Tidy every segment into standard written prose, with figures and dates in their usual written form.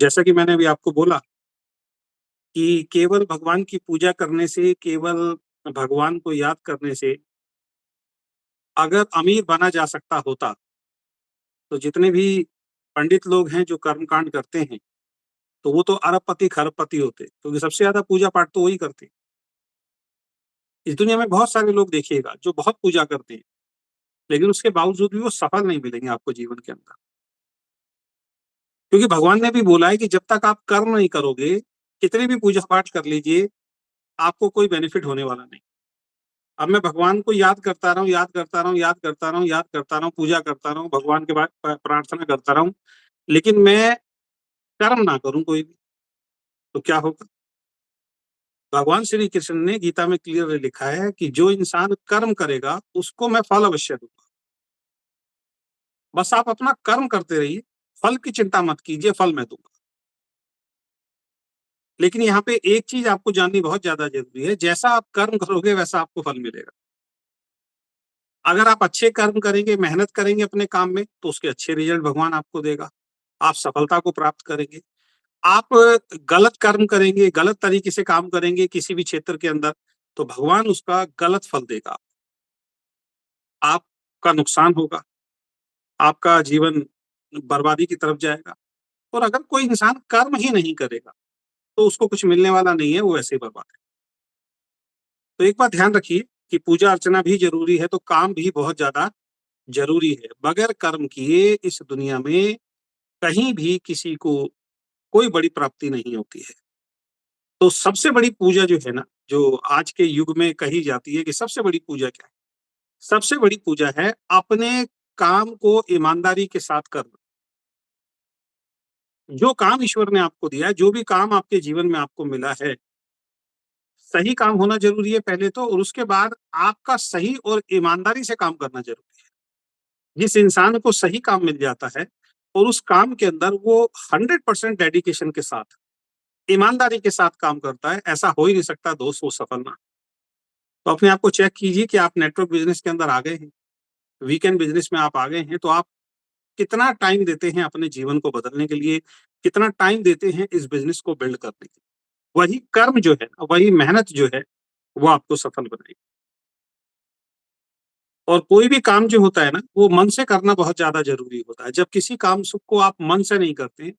जैसा कि मैंने अभी आपको बोला कि केवल भगवान की पूजा करने से, केवल भगवान को याद करने से अगर अमीर बना जा सकता होता, तो जितने भी पंडित लोग हैं जो कर्मकांड करते हैं, तो वो तो अरबपति, खरबपति होते, क्योंकि सबसे ज़्यादा पूजा-पाठ तो वही करते। इस दुनिया में बहुत सारे लोग देखिएगा जो बहुत पूजा करते हैं, लेकिन उसके बावजूद भी वो सफल नहीं मिलेंगे आपको जीवन के अंदर। क्योंकि भगवान ने भी बोला है कि जब तक आप कर्म नहीं करोगे, कितने भी पूजा-पाठ कर लीजिए, आपको कोई बेनिफिट होने वाला नहीं। अब मैं भगवान को याद करता रहूँ, याद करता रहूँ, याद करता रहूँ, याद करता रहूँ, पूजा करता रहूँ, भगवान के बाद प्रार्थना करता रहूँ, लेकिन मैं कर्म ना करूँ कोई भी, तो क्या होगा? भगवान श्री कृष्ण ने गीता में क्लियरली लिखा है कि जो इंसान कर्म करेगा, उसको मैं फल अवश्य दूँगा। बस आप अपना कर्म करते रहिए, फल की चिंता मत कीजिए, फल मैं दूँगा। लेकिन यहाँ पे एक चीज़ आपको जाननी बहुत ज़्यादा ज़रूरी है, जैसा आप कर्म करोगे, वैसा आपको फल मिलेगा। अगर आप अच्छे कर्म करेंगे, मेहनत करेंगे अपने काम में, तो उसके अच्छे रिज़ल्ट भगवान आपको देगा। आप सफलता को प्राप्त करेंगे। आप गलत कर्म करेंगे, गलत तरीके से काम करेंगे किसी भी क्षेत्र के अंदर, तो भगवान उसका गलत फल देगा। आपका नुकसान होगा, आपका जीवन बर्बादी की तरफ जाएगा। और अगर कोई इंसान कर्म ही नहीं करेगा, तो उसको कुछ मिलने वाला नहीं है, वो ऐसे ही बर्बाद है। तो एक बात ध्यान रखिए कि पूजा अर्चना भी ज़रूरी है, तो काम भी बहुत ज़्यादा ज़रूरी है। बगैर कर्म किए इस दुनिया में कहीं भी किसी को कोई बड़ी प्राप्ति नहीं होती है। तो सबसे बड़ी पूजा जो है ना, जो आज के युग में कही जाती है कि सबसे बड़ी पूजा क्या है? सबसे बड़ी पूजा है अपने काम को ईमानदारी के साथ करना। जो काम ईश्वर ने आपको दिया है, जो भी काम आपके जीवन में आपको मिला है, सही काम होना ज़रूरी है पहले तो, और उसके बाद आपका सही और ईमानदारी से काम करना ज़रूरी है। जिस इंसान को सही काम मिल जाता है और उस काम के अंदर वो 100% डेडिकेशन के साथ, ईमानदारी के साथ काम करता है, ऐसा हो ही नहीं सकता दोस्त वो सफल ना। तो अपने आप को चेक कीजिए कि आप नेटवर्क बिज़नेस के अंदर आ गए हैं, वीकेंड बिज़नेस में आप आ गए हैं, तो आप कितना टाइम देते हैं अपने जीवन को बदलने के लिए, कितना टाइम देते हैं इस बिज़नेस को बिल्ड करने के लिए। वही कर्म जो है, वही मेहनत जो है, वो आपको सफल बनाएगी। और कोई भी काम जो होता है ना, वो मन से करना बहुत ज़्यादा ज़रूरी होता है। जब किसी काम सु को आप मन से नहीं करते,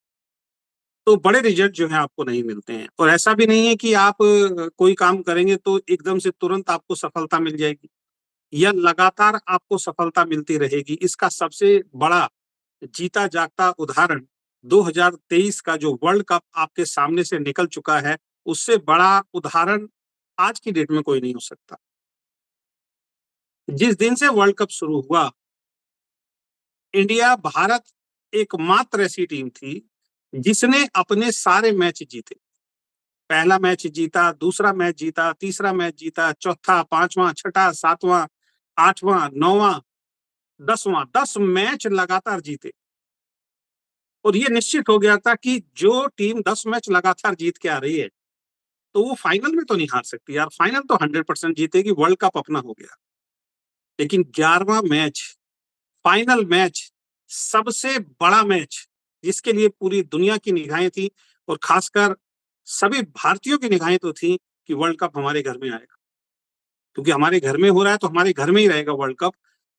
तो बड़े रिज़ल्ट जो हैं आपको नहीं मिलते हैं। और ऐसा भी नहीं है कि आप कोई काम करेंगे तो एकदम से तुरंत आपको सफलता मिल जाएगी। या लगातार आपको सफलता मिलती रहेगी। इसका सबसे बड़ा जीता जागता उदाहरण 2023 का जो वर्ल्ड कप आपके सामने से निकल चुका है, उससे बड़ा उदाहरण आज की डेट में कोई नहीं हो सकता। जिस दिन से वर्ल्ड कप शुरू हुआ, इंडिया, भारत एकमात्र ऐसी टीम थी, जिसने अपने सारे मैच जीते। पहला मैच जीता, दूसरा मैच जीता, तीसरा मैच जीता, चौथा, 5वां, छठा, 7वां, 8वां, 9वां, 10वां, 10 मैच लगातार जीते। और ये निश्चित हो गया था कि जो टीम 10 मैच लगातार जीत के आ रही है, तो वो फाइनल में तो नहीं हार सकती यार, फाइनल तो 100% जीतेगी, वर्ल्ड कप अपना हो गया। लेकिन 11वां मैच, फाइनल मैच, सबसे बड़ा मैच, जिसके लिए पूरी दुनिया की निगाहें थी और खासकर सभी भारतीयों की निगाहें तो थी कि वर्ल्ड कप हमारे घर में आएगा। क्योंकि हमारे घर में हो रहा है तो हमारे घर में ही रहेगा वर्ल्ड कप।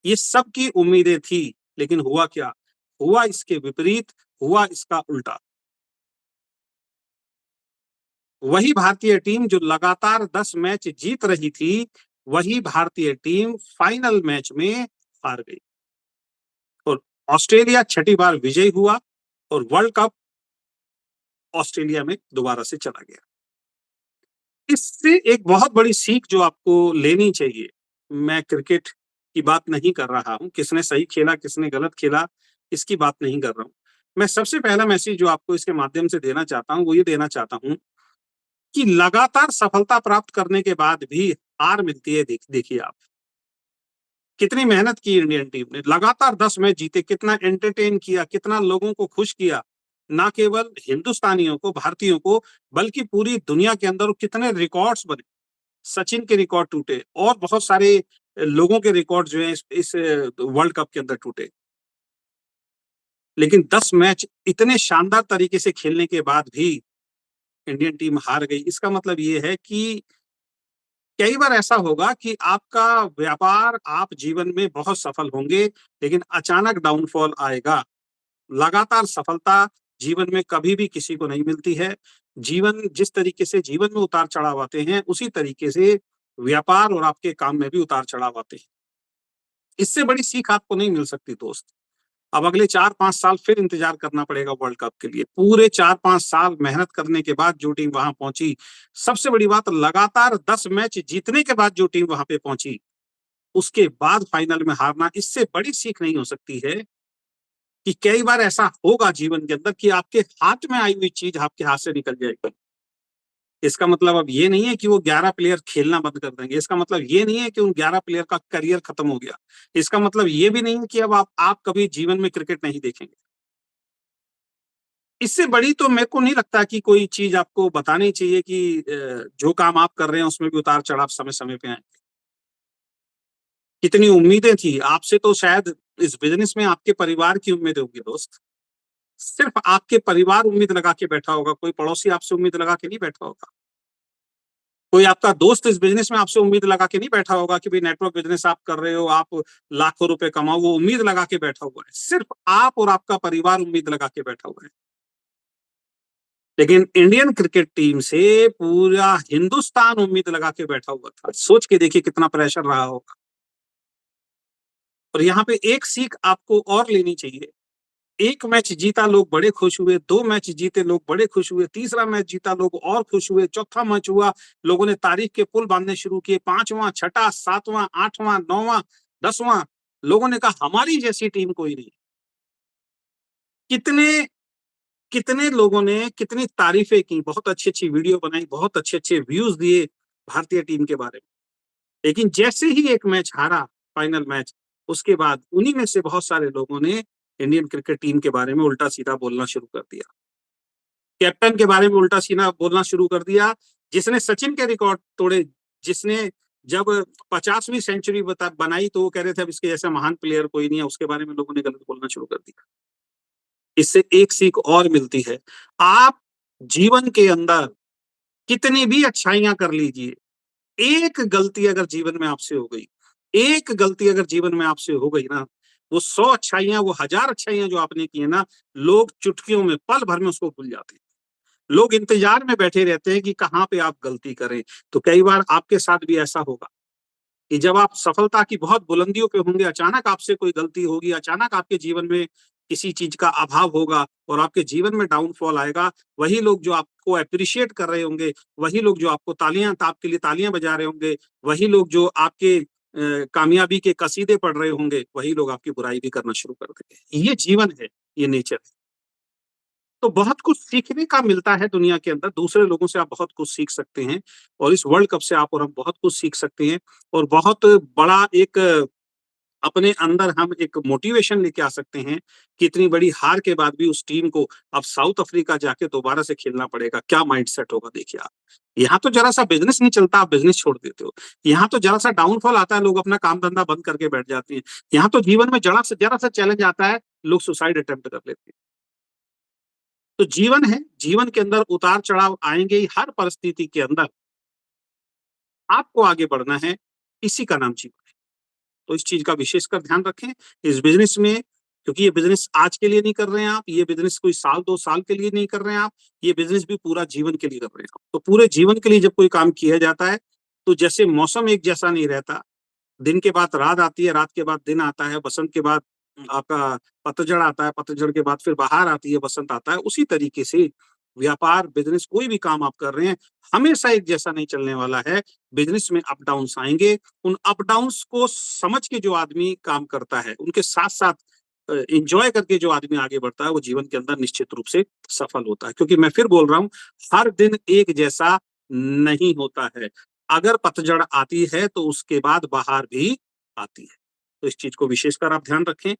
ये सबकी उम्मीदें थी, लेकिन हुआ क्या? हुआ इसके विपरीत, हुआ इसका उल्टा। वही भारतीय टीम जो लगातार 10 मैच जीत रही थी, वही भारतीय टीम फाइनल मैच में हार गई और ऑस्ट्रेलिया छठी बार विजयी हुआ और वर्ल्ड कप ऑस्ट्रेलिया में दोबारा से चला गया। इससे एक बहुत बड़ी सीख जो आपको लेनी चाहिए, मैं क्रिकेट की बात नहीं कर रहा हूँ, किसने सही खेला, किसने गलत खेला, इसकी बात नहीं कर रहा हूँ। मैं सबसे पहला मैसेज जो आपको इसके माध्यम से देना चाहता हूँ, वो ये देना चाहता हूँ कि लगातार सफलता प्राप्त करने के बाद भी हार मिलती है। देखिए आप, कितनी मेहनत की इंडियन टीम ने, लगातार 10 मैच जीते, कितना एंटरटेन किया, कितना लोगों को खुश किया, ना केवल हिंदुस्तानियों को, भारतीयों को, बल्कि पूरी दुनिया के अंदर कितने रिकॉर्ड्स बने। सचिन के रिकॉर्ड टूटे और बहुत सारे लोगों के रिकॉर्ड जो है इस वर्ल्ड कप के अंदर टूटे। लेकिन 10 मैच इतने शानदार तरीके से खेलने के बाद भी इंडियन टीम हार गई। इसका मतलब ये है कि कई बार ऐसा होगा कि आपका व्यापार, आप जीवन में बहुत सफल होंगे, लेकिन अचानक डाउनफॉल आएगा। लगातार सफलता जीवन में कभी भी किसी को नहीं मिलती है। जीवन जिस तरीके से जीवन में उतार-चढ़ाव आते हैं, उसी तरीके से व्यापार और आपके काम में भी उतार-चढ़ाव आते हैं। इससे बड़ी सीख आपको नहीं मिल सकती दोस्त। अब अगले 4-5 साल फिर इंतजार करना पड़ेगा वर्ल्ड कप के लिए। पूरे 4-5 साल मेहनत करने के बाद जो टीम वहां पहुंची, सबसे बड़ी बात लगातार 10 मैच जीतने के बाद जो टीम वहां पे पहुंची, उसके बाद फाइनल में हारना, इससे बड़ी सीख नहीं हो सकती है कि कई बार ऐसा होगा जीवन के अंदर कि आपके हाथ में आई हुई चीज आपके हाथ से निकल जाएगी। इसका मतलब अब ये नहीं है कि वो 11 प्लेयर खेलना बंद कर देंगे। इसका मतलब ये नहीं है कि उन 11 प्लेयर का करियर खत्म हो गया। इसका मतलब ये भी नहीं है कि अब आप कभी जीवन में क्रिकेट नहीं देखेंगे। इससे बड़ी तो मेरे को नहीं लगता कि कोई चीज आपको बतानी चाहिए कि जो काम आप कर रहे हैं उसमें भी उतार-चढ़ाव समय-समय पे आएँ। कितनी उम्मीदें थी, आपसे तो शायद इस बिज़नेस में आपके परिवार की उम्मीदें होंगी दोस्त। सिर्फ आपके परिवार उम्मीद लगा के बैठा होगा, कोई पड़ोसी आपसे उम्मीद लगा के नहीं बैठा होगा। कोई आपका दोस्त इस बिज़नेस में आपसे उम्मीद लगा के नहीं बैठा होगा कि भई नेटवर्क बिज़नेस आप कर रहे हो, आप लाखों रुपए कमाओ, वो उम्मीद लगा के बैठा हुआ है। सिर्फ आप और आपका परिवार उम्मीद लगा के बैठा हुआ है। लेकिन इंडियन क्रिकेट टीम से पूरा हिंदुस्तान उम्मीद लगा के बैठा हुआ था। सोच के देखिए कितना प्रेशर रहा होगा। और यहाँ पे एक सीख आपको और लेनी चाहिए। 1 मैच जीता लोग बड़े खुश हुए, 2 मैच जीते लोग बड़े खुश हुए, तीसरा मैच जीता लोग और खुश हुए, चौथा मैच हुआ, लोगों ने तारीफ के पुल बाँधने शुरू किए, 5वां, छठा, 7वां, 8वां, 9वां, 10वां, लोगों ने कहा हमारी जैसी टीम कोई नहीं। कितने कितने लोगों ने कितनी तारीफें की, बहुत अच्छी-अच्छी वीडियो बनाई, बहुत अच्छे-अच्छे व्यूज़ दिए भारतीय टीम के बारे में। लेकिन जैसे ही एक मैच हारा, फाइनल मैच, उसके बाद उन्हीं में से बहुत सारे लोगों ने इंडियन क्रिकेट टीम के बारे में उल्टा-सीधा बोलना शुरू कर दिया। कैप्टन के बारे में उल्टा-सीधा बोलना शुरू कर दिया, जिसने सचिन के रिकॉर्ड तोड़े, जिसने जब 50वीं सेंचुरी बनाई तो वो कह रहे थे अब इसके जैसा महान प्लेयर कोई नहीं है, उसके बारे में लोगों ने गलत बोलना शुरू कर दिया। इससे एक सीख और मिलती है, आप जीवन के अंदर कितनी भी अच्छाइयाँ कर लीजिए, एक गलती अगर जीवन में आपसे हो गई, एक गलती अगर जीवन में आपसे हो गई ना, वो 100 अच्छाइयाँ, वो 1000 अच्छाइयाँ जो आपने की है ना, लोग चुटकियों में, पल भर में उसको भूल जाते हैं। लोग इंतजार में बैठे रहते हैं कि कहाँ पे आप गलती करें। तो कई बार आपके साथ भी ऐसा होगा कि जब आप सफलता की बहुत बुलंदियों पे होंगे, अचानक आपसे कोई गलती होगी, अचानक आपके जीवन में किसी चीज़ का अभाव होगा और आपके जीवन में डाउनफॉल आएगा, वही लोग जो आपको एप्रिशिएट कर रहे होंगे, वही लोग जो आपको आपके लिए तालियाँ बजा रहे होंगे, वही लोग जो आपके कामयाबी के कसीदे पढ़ रहे होंगे, वही लोग आपकी बुराई भी करना शुरू कर देंगे। ये जीवन है, ये नेचर है। तो बहुत कुछ सीखने का मिलता है दुनिया के अंदर, दूसरे लोगों से आप बहुत कुछ सीख सकते हैं और इस वर्ल्ड कप से आप और हम बहुत कुछ सीख सकते हैं और बहुत बड़ा एक अपने अंदर हम एक मोटिवेशन लेके आ सकते हैं कि इतनी बड़ी हार के बाद भी उस टीम को अब साउथ अफ्रीका जाके दोबारा से खेलना पड़ेगा। क्या माइंडसेट होगा देखिए आप। यहाँ तो ज़रा-सा बिज़नेस नहीं चलता, आप बिज़नेस छोड़ देते हो। यहाँ तो ज़रा-सा डाउनफॉल आता है, लोग अपना काम-धंधा बंद करके बैठ जाते हैं। यहाँ तो जीवन में ज़रा-सा चैलेंज आता है, लोग सुसाइड अटेम्प्ट कर लेते हैं। तो जीवन है, जीवन के अंदर उतार-चढ़ाव आएँगे ही हर परिस्थिति के अंदर। आपको आगे बढ़ना है, इसी का नाम जीवन है। तो इस चीज़ का विशेषकर ध्यान रखें। इस बिज़नेस में क्योंकि ये बिज़नेस आज के लिए नहीं कर रहे हैं आप, ये बिज़नेस कोई साल 2 साल के लिए नहीं कर रहे हैं आप, ये बिज़नेस भी पूरा जीवन के लिए कर रहे हैं आप। तो पूरे जीवन के लिए जब कोई काम किया जाता है, तो जैसे मौसम एक जैसा नहीं रहता, दिन के बाद रात आती है, रात के बाद दिन आता है, बसंत के बाद आपका पतझड़ आता है, पतझड़ के बाद फिर बहार आती है, बसंत आता है। उसी तरीके से व्यापार, बिज़नेस कोई भी काम आप कर रहे हैं, हमेशा एक जैसा नहीं चलने वाला है। बिज़नेस में अप डाउन्स आएँगे, उन अप डाउन्स को समझ के जो आदमी काम करता है, उनके साथ-साथ एन्जॉय करके जो आदमी आगे बढ़ता है, वो जीवन के अंदर निश्चित रूप से सफल होता है। क्योंकि मैं फिर बोल रहा हूँ, हर दिन एक जैसा नहीं होता है। अगर पतझड़ आती है तो उसके बाद बहार भी आती है। तो इस चीज़ को विशेषकर आप ध्यान रखें।